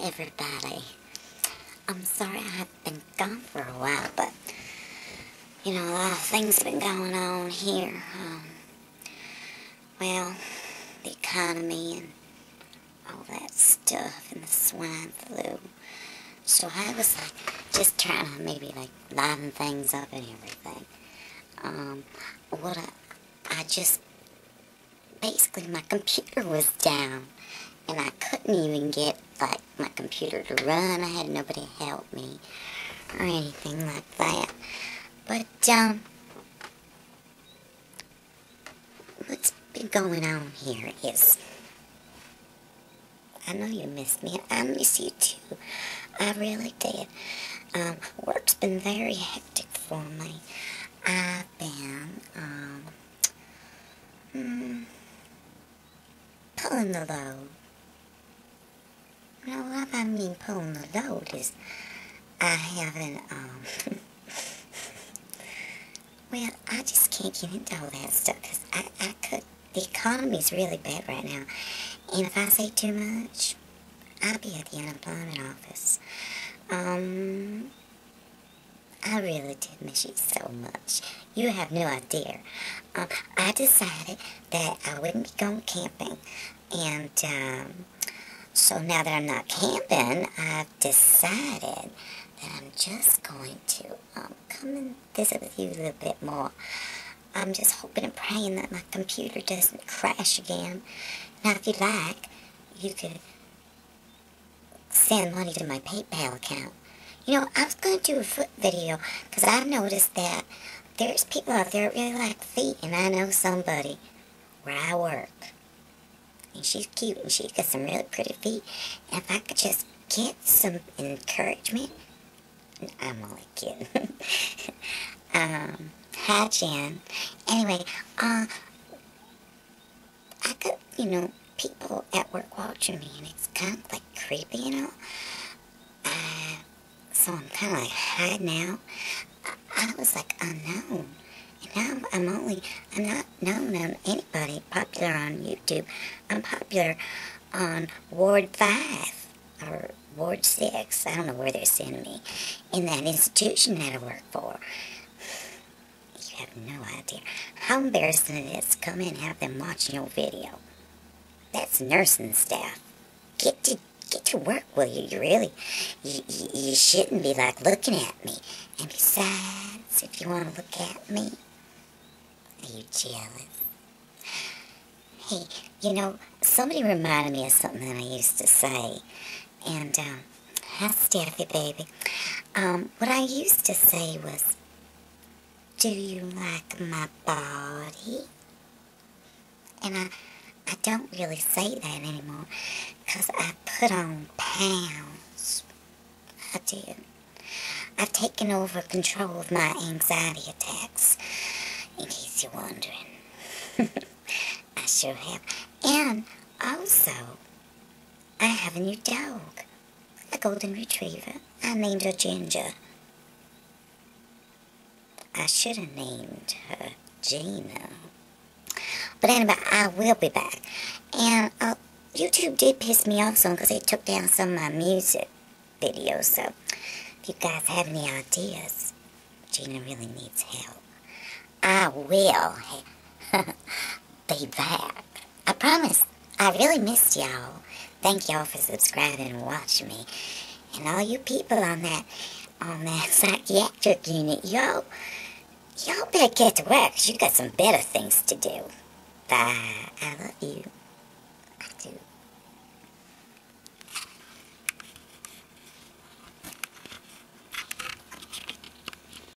everybody. I'm sorry I've been gone for a while, but, a lot of things have been going on here. Well, the economy and all that stuff and the swine flu. So I was, just trying to maybe, liven things up and everything. Basically my computer was down. And I couldn't even get, my computer to run. I had nobody to help me or anything like that. But, what's been going on here is, I know you missed me. I miss you too. I really did. Work's been very hectic for me. I've been, pulling the load. What I mean pulling the load is I haven't, well, I just can't get into all that stuff because the economy's really bad right now. And if I say too much, I'll be at the unemployment office. I really did miss you so much. You have no idea. I decided that I wouldn't be going camping. And, so now that I'm not camping, I've decided that I'm just going to come and visit with you a little bit more. I'm just hoping and praying that my computer doesn't crash again. Now, if you like, you could send money to my PayPal account. I was going to do a foot video because I've noticed that there's people out there that really like feet, and I know somebody where I work. And she's cute, and she's got some really pretty feet. And if I could just get some encouragement, I'm only kidding. Hi, Jen. Anyway, I got, people at work watching me, and it's kind of creepy, So I'm kind of hiding out. I was unknown. And now I'm not known on anybody popular on YouTube. I'm popular on Ward 5 or Ward 6. I don't know where they're sending me. In that institution that I work for. You have no idea how embarrassing it is to come in and have them watching your video. That's nursing staff. Get to work, will you? You shouldn't be looking at me. And besides, if you want to look at me, are you jealous? Hey, somebody reminded me of something that I used to say. And, hi, Steffi, baby. What I used to say was, do you like my body? And I don't really say that anymore because I put on pounds. I did. I've taken over control of my anxiety attacks, in case you're wondering. I sure have. And also, I have a new dog, a golden retriever. I named her Ginger. I should have named her Gina. But anyway, I will be back. And YouTube did piss me off some because they took down some of my music videos. So if you guys have any ideas, Gina really needs help. I will be back. I promise. I really missed y'all. Thank y'all for subscribing and watching me. And all you people on that psychiatric unit, y'all better get to work 'cause you got some better things to do. Bye. I love you.